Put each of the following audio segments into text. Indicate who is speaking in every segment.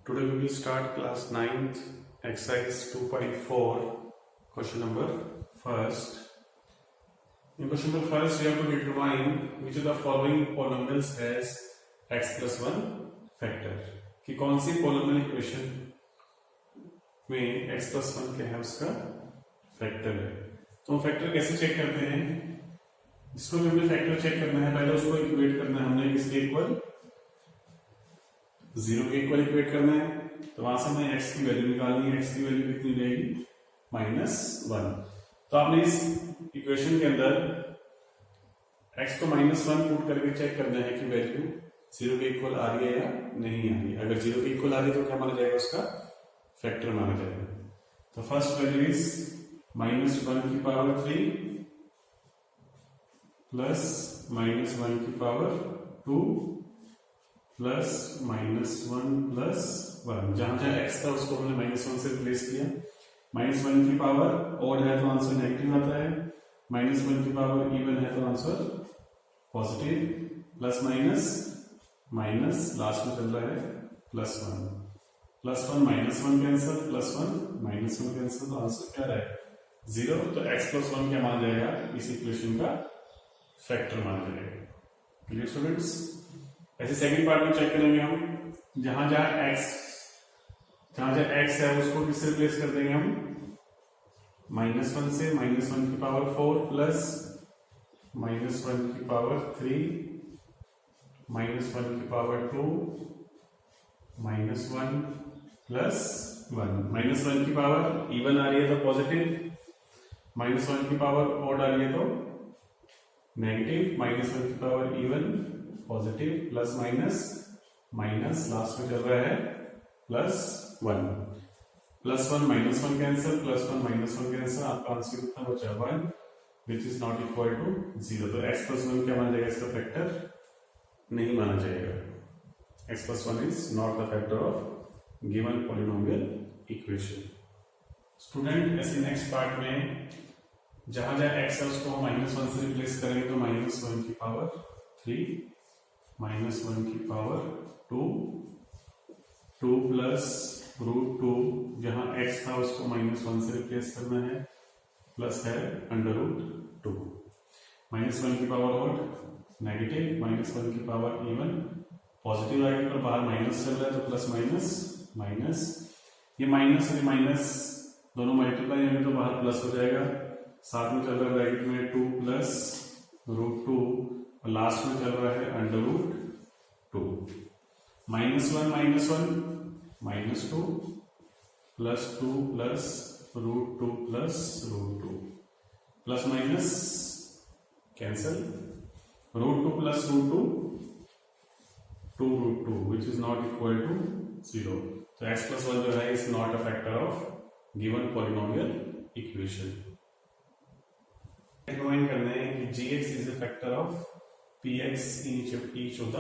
Speaker 1: Today we will start class 9th exercise 2.4 question number first. In question number first we have to determine which of the following polynomials has x plus 1 factor. कि कौन सी polynomial equation में x plus 1 क्या है उसका factor है. तो हम factor कैसे चेक करते हैं? इसको भी हमें फैक्टर चेक करना है. पहले उसको इक्वेट करना है हमने किसके इक्वल, 0 के इक्वल इक्वेट करना है. तो वहां से हमें x की वैल्यू निकालनी है. x की वैल्यू कितनी जाएगी? -1. तो आपने इस इक्वेशन के अंदर x को -1 पुट करके चेक करना है कि वैल्यू 0 के इक्वल आ रही है या नहीं आ रही है. अगर 0 के इक्वल आ रही है तो क्या माना जाएगा? उसका फैक्टर माना जाएगा. तो फर्स्ट वैल्यू इज -1 की पावर 3 प्लस -1 की पावर 2 प्लस -1 प्लस 1. जहां जहां x था उसको हमने -1 से रिप्लेस किया. -1 की पावर ऑड है तो आंसर नेगेटिव आता है. -1 की पावर इवन है तो answer positive. Plus minus last में चल रहा है +1. +1 -1 कैंसिल, +1 -1 कैंसिल, तो आंसर क्या रहा है? 0. तो x + 1 क्या माना जाएगा? इस इक्वेशन का फैक्टर माना जाएगा. Clear students? ऐसे सेकंड पार्ट में चेक करेंगे हम. जहां जहां x है उसको किससे रिप्लेस कर देंगे हम? -1 से. -1 की पावर 4 प्लस -1 की पावर 3 -1 की पावर 2 -1 प्लस 1. -1 की पावर इवन आ रही है तो पॉजिटिव, -1 की पावर ऑड आ रही है तो नेगेटिव. -1 की power even positive, plus minus last में चल रहा है +1. +1 -1 कैंसिल, +1 -1 कैंसिल. आपका आंसर कितना बचा? 1 which is not equal to 0. तो x + 1 क्या माना जाएगा? इसका फैक्टर नहीं माना जाएगा. x + 1 is not the factor of given polynomial equation. Student ऐसे नेक्स्ट पार्ट में जहां जहां x है उसको हम -1 से रिप्लेस करेंगे. तो -1 की पावर 3 -1 की पावर 2 प्लस √2. जहां x था उसको -1 से रिप्लेस करना है. प्लस है √2. -1 की पावर ऑड नेगेटिव, -1 की पावर इवन पॉजिटिव आएगी पर बाहर माइनस चल रहा है तो प्लस माइनस. ये माइनस और माइनस दोनों मल्टीप्लाई होंगे तो बाहर प्लस हो जाएगा. साथ में चल रहा है ब्रैकेट में 2 प्लस √2 और लास्ट में चल रहा है √2. -1 -2 plus 2 plus √2 plus √2. Plus minus cancel. √2 plus √2 2√2 which is not equal to 0. तो x + 1 जो है is not a factor of given polynomial equation. Recommend करना है कि gx is a factor of px each of the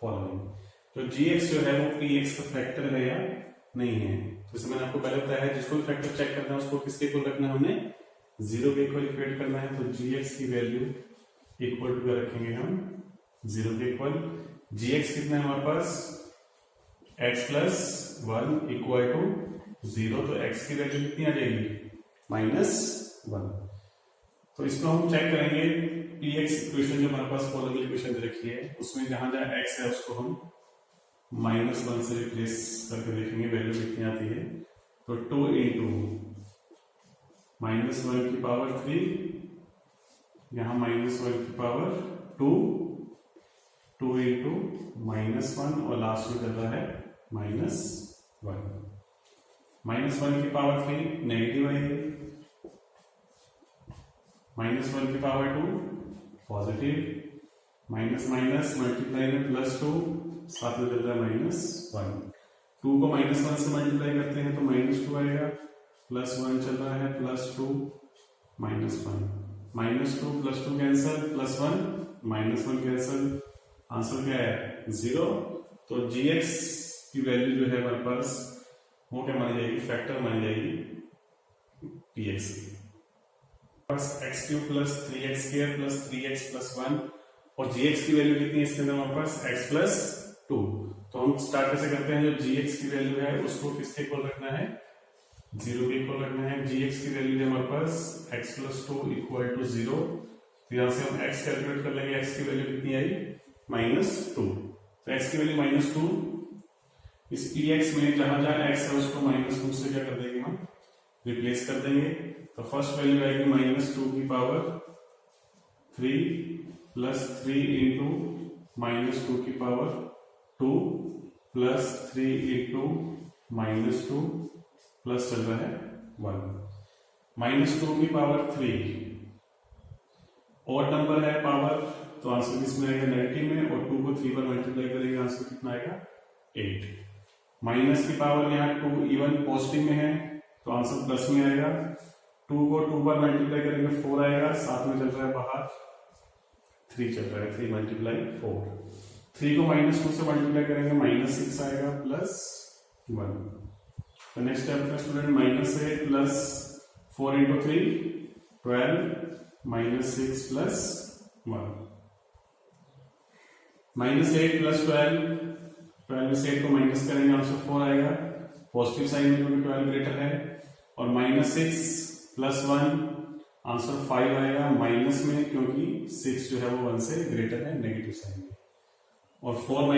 Speaker 1: following. तो gx जो है वो px का फैक्टर है या नहीं है. तो इसमें मैंने आपको पहले बताया है जिसको भी फैक्टर चेक करना है उसको किसके इक्वल रखना है? हमने 0 के इक्वल इक्वेट करना है. तो gx की वैल्यू इक्वल टू रखेंगे हम 0 के इक्वल. gx कितना है हमारे पास? x + 1 equal to 0. तो x की वैल्यू कितनी आ जाएगी? -1. तो इसको हम चेक करेंगे px इक्वेशन जो हमारे पास पॉलिनोमियल इक्वेशन दे रखी है उसमें जहां जहां x है उसको हम -1 से रिप्लेस करके देखेंगे वैल्यू कितनी आती है. तो 2 × -1 की पावर 3 यहां -1 की पावर 2 × -1 और लास्ट में चल रहा है -1. -1 की पावर 3 नेगेटिव आएगी. -1 की पावर 2 पॉजिटिव. माइनस मल्टीप्लाई में +2 साथ में चल रहा है -1. 2 को -1 से मल्टीप्लाई करते हैं तो -2 आएगा. +1 चल रहा है +2 -1. -2 +2 कैंसिल, +1 -1 कैंसिल. आंसर क्या है? 0. तो gx की वैल्यू जो है हमारे पास वो क्या मानी जाएगी? फैक्टर मानी जाएगी px की. x³ + 3x² + 3x + 1 और gx की वैल्यू कितनी है इसके अंदर हमारे पास? x + 2. तो हम स्टार्ट कैसे करते हैं, जो gx की वैल्यू है उसको किसके इक्वल रखना है, 0 के इक्वल रखना है। gx की वैल्यू है हमारे पास x + 2 = 0, तो यहाँ से हम x कैलकुलेट कर लेंगे। x की वैल्यू कितनी आई, -2, तो x की वैल्यू -2, इस px में जहां जहां x है उसको -2 से क्या कर देंगे, हम रिप्लेस कर देंगे। तो फर्स्ट वैल्यू आएगी -2 की पावर 3 + 3 × -2 की पावर 2 + 3 × -2 प्लस चल रहा है 1। -2 की पावर 3 ऑड नंबर है पावर, तो आंसर किसमें आएगा, नेगेटिव में, और 2 को 3 पर मल्टीप्लाई करेंगे, आंसर कितना आएगा, 8। माइनस की पावर यहाँ 2 इवन पॉजिटिव में है, तो आंसर प्लस में आएगा। 2 को 2 पर मल्टीप्लाई करेंगे 4 आएगा, साथ में चल रहा है बाहर 3 चल रहा है, 3 × 4। 3 को -2 से मल्टीप्लाई करेंगे -6 आएगा प्लस 1। तो नेक्स्ट स्टेप है स्टूडेंट, -8 प्लस 4 × 3 12 -6 प्लस 1। -8 प्लस 12 में से 8 को माइनस करेंगे, आंसर 4 आएगा, पॉजिटिव साइन में क्योंकि 12 ग्रेटर है। और -6 प्लस 1 आंसर 5 आएगा, माइनस में क्योंकि 6 जो है वो 1 से ग्रेटर है, नेगेटिव साइन में। और 4 -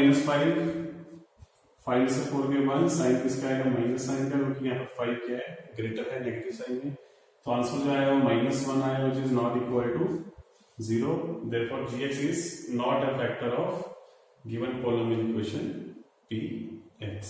Speaker 1: 5 से 4 के 1, साइन किसका आएगा, माइनस साइन का, क्योंकि यहाँ पर 5 क्या है, ग्रेटर है, नेगेटिव साइन में। तो आंसर जो आएगा वो -1 आएगा, which is not equal to 0। Therefore gx is not a factor of given polynomial equation px।